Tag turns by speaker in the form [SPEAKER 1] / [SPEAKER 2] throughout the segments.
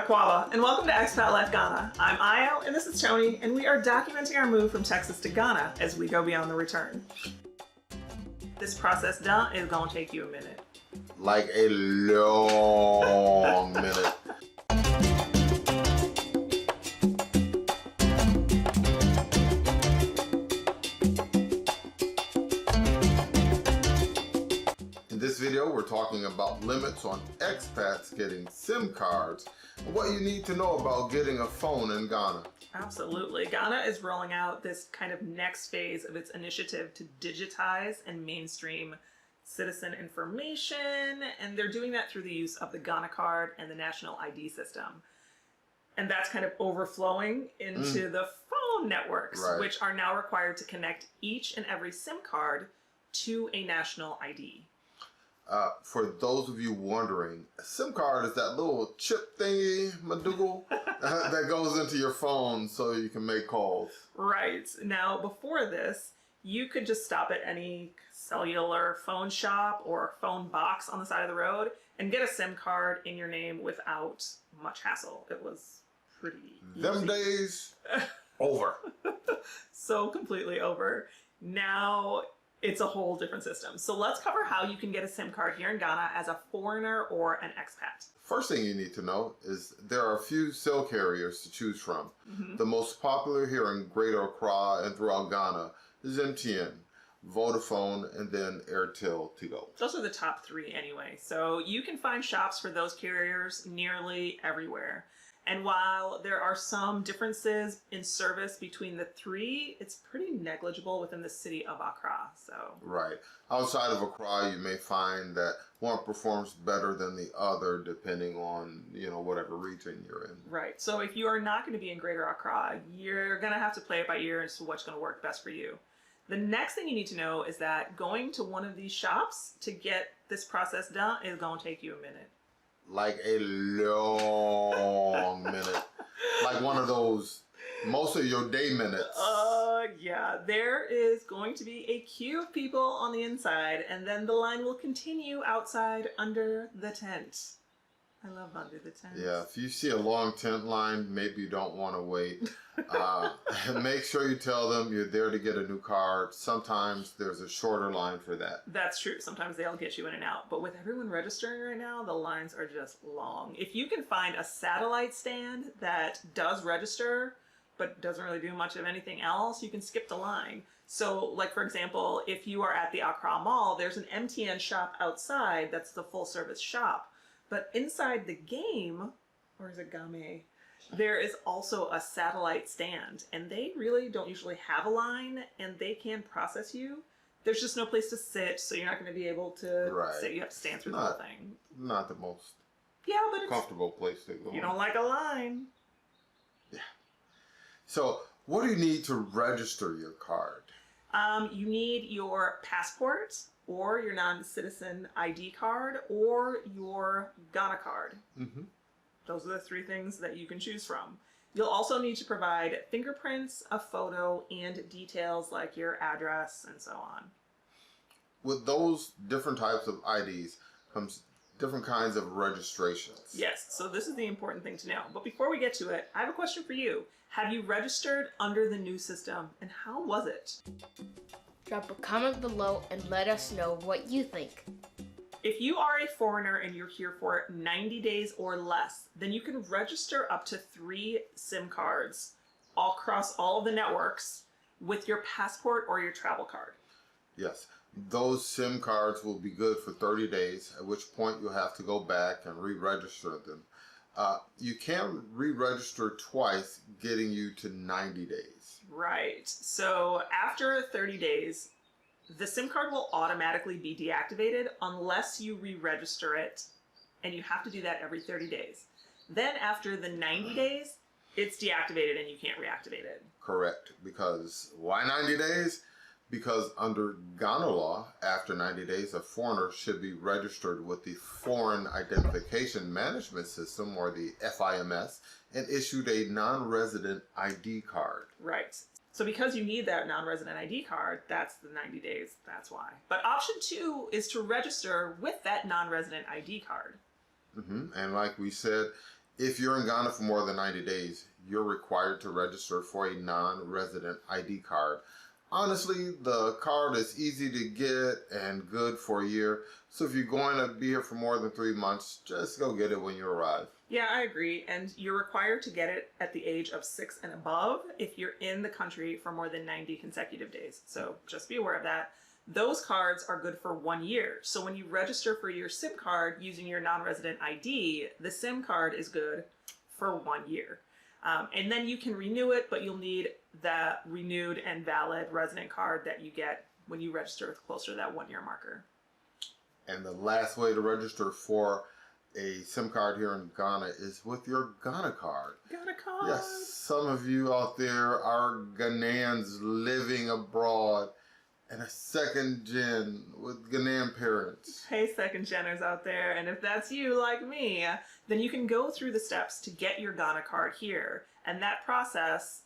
[SPEAKER 1] Akwaba, and welcome to Expat Life Ghana. I'm Ayo, and this is Tony, and we are documenting our move from Texas to Ghana as we go beyond the return. This process done is gonna take you a minute.
[SPEAKER 2] Like a long minute. In this video, we're talking about limits on expats getting SIM cards and what you need to know about getting a phone in Ghana.
[SPEAKER 1] Absolutely. Ghana is rolling out this kind of next phase of its initiative to digitize and mainstream citizen information, and they're doing that through the use of the Ghana card and the national ID system. And that's kind of overflowing into the phone networks,
[SPEAKER 2] Right.
[SPEAKER 1] which are now required to connect each and every SIM card to a national ID.
[SPEAKER 2] For those of you wondering, a SIM card is that little chip thingy, Madougal, that goes into your phone so you can make calls.
[SPEAKER 1] Right. Now, before this, you could just stop at any cellular phone shop or phone box on the side of the road and get a SIM card in your name without much hassle. It was pretty
[SPEAKER 2] Them
[SPEAKER 1] easy.
[SPEAKER 2] days, over.
[SPEAKER 1] So completely over. Now it's a whole different system. So let's cover how you can get a SIM card here in Ghana as a foreigner or an expat.
[SPEAKER 2] First thing you need to know is there are a few cell carriers to choose from. The most popular here in Greater Accra and throughout Ghana is MTN, Vodafone, and then Airtel Tigo.
[SPEAKER 1] Those are the top three anyway. So you can find shops for those carriers nearly everywhere. And while there are some differences in service between the three, it's pretty negligible within the city of Accra. So
[SPEAKER 2] Right. Outside of Accra, you may find that one performs better than the other depending on, whatever region you're in.
[SPEAKER 1] right. So if you are not going to be in Greater Accra, you're going to have to play it by ear as to what's going to work best for you. The next thing you need to know is that going to one of these shops to get this process done is going to take you a minute.
[SPEAKER 2] Like a long minute. Like one of those, most of your day minutes.
[SPEAKER 1] Yeah, there is going to be a queue of people on the inside, and then the line will continue outside under the tent. I love under the tent.
[SPEAKER 2] Yeah, if you see a long tent line, maybe you don't want to wait. Make sure you tell them you're there to get a new card. Sometimes there's a shorter line for that.
[SPEAKER 1] That's true. Sometimes they'll get you in and out. But with everyone registering right now, the lines are just long. If you can find a satellite stand that does register, but doesn't really do much of anything else, you can skip the line. So, like, for example, if you are at the Accra Mall, there's an MTN shop outside that's the full service shop. But inside the game, or is it Game? There is also a satellite stand, and they really don't usually have a line, and they can process you. There's just no place to sit, so you're not going to be able to sit. You have to stand through the whole thing.
[SPEAKER 2] Not the most
[SPEAKER 1] But it's
[SPEAKER 2] comfortable place to go.
[SPEAKER 1] You don't like a line.
[SPEAKER 2] Yeah. So, what do you need to register your card?
[SPEAKER 1] You need your passport, or your non-citizen ID card, or your Ghana card. Those are the three things that you can choose from. You'll also need to provide fingerprints, a photo, and details like your address and so on.
[SPEAKER 2] With those different types of IDs comes different kinds of registrations.
[SPEAKER 1] Yes, so this is the important thing to know. But before we get to it, I have a question for you. Have you registered under the new system, and how was it?
[SPEAKER 3] Drop a comment below and let us know what you think.
[SPEAKER 1] If you are a foreigner and you're here for 90 days or less, then you can register up to 3 SIM cards all across all of the networks with your passport or your travel card.
[SPEAKER 2] Yes, those SIM cards will be good for 30 days, at which point you'll have to go back and re-register them. You can re-register twice, getting you to 90 days.
[SPEAKER 1] Right. So after 30 days, the SIM card will automatically be deactivated unless you re-register it, and you have to do that every 30 days. Then after the 90 days, it's deactivated and you can't reactivate it.
[SPEAKER 2] Correct. Because why 90 days? Because under Ghana law, after 90 days, a foreigner should be registered with the Foreign Identification Management System, or the FIMS, and issued a non-resident ID card.
[SPEAKER 1] Right. So because you need that non-resident ID card, that's the 90 days, that's why. But option 2 is to register with that non-resident ID card.
[SPEAKER 2] And like we said, If you're in Ghana for more than 90 days, you're required to register for a non-resident ID card. Honestly, the card is easy to get and good for a year. So if you're going to be here for more than 3 months, just go get it when you arrive.
[SPEAKER 1] Yeah, I agree. And you're required to get it at the age of 6 and above if you're in the country for more than 90 consecutive days. So just be aware of that. Those cards are good for 1 year. So when you register for your SIM card using your non-resident ID, the SIM card is good for 1 year. And then you can renew it, but you'll need that renewed and valid resident card that you get when you register closer to that 1 year marker.
[SPEAKER 2] And the last way to register for a SIM card here in Ghana is with your Ghana card.
[SPEAKER 1] Ghana card?
[SPEAKER 2] Yes, some of you out there are Ghanaians living abroad and a second gen with Ghanaian parents.
[SPEAKER 1] Hey, second geners out there, and if that's you like me, then you can go through the steps to get your Ghana card here. And that process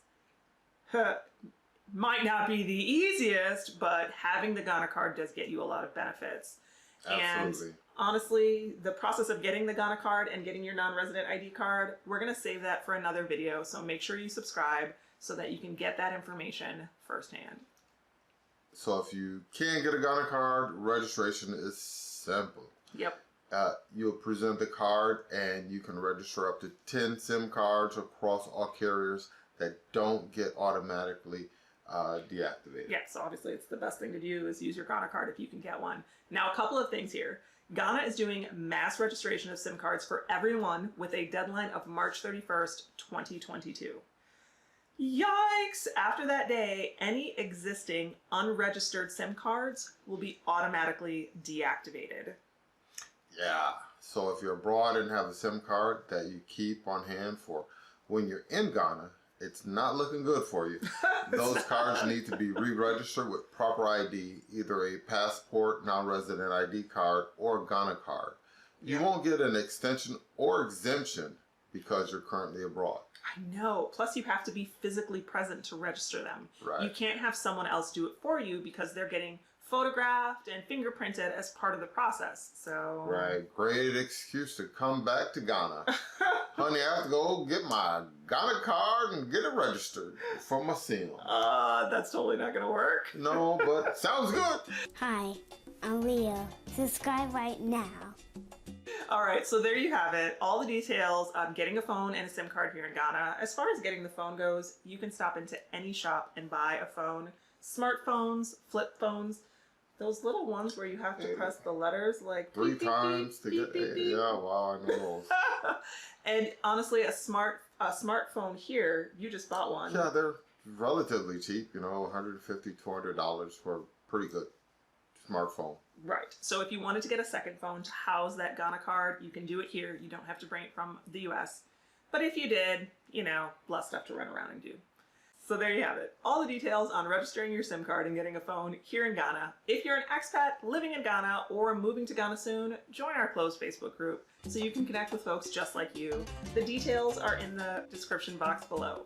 [SPEAKER 1] might not be the easiest, but having the Ghana card does get you a lot of benefits.
[SPEAKER 2] Absolutely.
[SPEAKER 1] And honestly, the process of getting the Ghana card and getting your non-resident ID card, we're going to save that for another video, so make sure you subscribe so that you can get that information firsthand.
[SPEAKER 2] So if you can't get a Ghana card, registration is simple.
[SPEAKER 1] Yep.
[SPEAKER 2] You'll present the card and you can register up to 10 SIM cards across all carriers that don't get automatically deactivated.
[SPEAKER 1] Yeah, so obviously it's the best thing to do is use your Ghana card if you can get one. Now, a couple of things here. Ghana is doing mass registration of SIM cards for everyone with a deadline of March 31st, 2022. Yikes! After that day, any existing unregistered SIM cards will be automatically deactivated.
[SPEAKER 2] Yeah, so if you're abroad and have a SIM card that you keep on hand for when you're in Ghana, it's not looking good for you. Those cards need to be re-registered with proper ID, either a passport, non-resident ID card, or a Ghana card. You won't get an extension or exemption because you're currently abroad.
[SPEAKER 1] I know. Plus, you have to be physically present to register them.
[SPEAKER 2] Right.
[SPEAKER 1] You can't have someone else do it for you because they're getting photographed and fingerprinted as part of the process. So
[SPEAKER 2] Right. Great excuse to come back to Ghana. Honey, I have to go get my Ghana card and get it registered for my SIM.
[SPEAKER 1] That's totally not going to work.
[SPEAKER 2] No, but sounds good.
[SPEAKER 4] Hi, I'm Leo. Subscribe right now.
[SPEAKER 1] All right, so there you have it. All the details on getting a phone and a SIM card here in Ghana. As far as getting the phone goes, you can stop into any shop and buy a phone. Smartphones, flip phones, those little ones where you have to press the letters like
[SPEAKER 2] 3
[SPEAKER 1] beep, beep,
[SPEAKER 2] times
[SPEAKER 1] beep,
[SPEAKER 2] to get
[SPEAKER 1] beep, beep, beep.
[SPEAKER 2] Yeah, wow, I know those.
[SPEAKER 1] And honestly, a smartphone here, you just bought one.
[SPEAKER 2] Yeah, they're relatively cheap, $150, $200 for a pretty good smartphone.
[SPEAKER 1] Right. So if you wanted to get a second phone to house that Ghana card, you can do it here. You don't have to bring it from the US. But if you did, less stuff to run around and do. So there you have it. All the details on registering your SIM card and getting a phone here in Ghana. If you're an expat living in Ghana or moving to Ghana soon, join our closed Facebook group so you can connect with folks just like you. The details are in the description box below.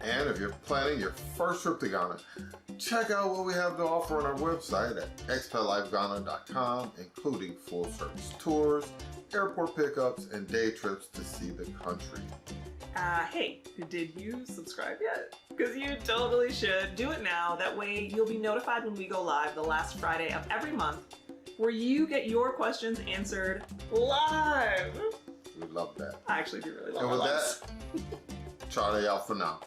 [SPEAKER 2] And if you're planning your first trip to Ghana, check out what we have to offer on our website at expatlifeghana.com, including full service tours, airport pickups, and day trips to see the country.
[SPEAKER 1] Hey, did you subscribe yet? Because you totally should. Do it now. That way you'll be notified when we go live the last Friday of every month, where you get your questions answered live.
[SPEAKER 2] We love that.
[SPEAKER 1] I actually do really love
[SPEAKER 2] And with
[SPEAKER 1] lives.
[SPEAKER 2] that, Charlie out for now.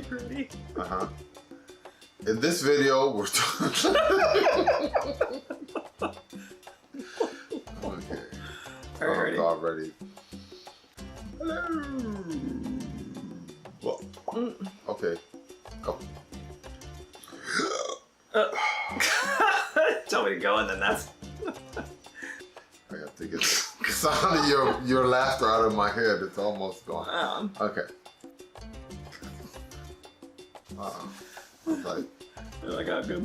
[SPEAKER 1] Ready?
[SPEAKER 2] Uh-huh. In this video, we're talking... Okay.
[SPEAKER 1] Alrighty.
[SPEAKER 2] I'm ready. Hello. Well, okay. Go.
[SPEAKER 1] Tell me to go, and then that's...
[SPEAKER 2] I have to get the sound of your laughter out of my head. It's almost gone. Okay. Like,
[SPEAKER 1] I got good.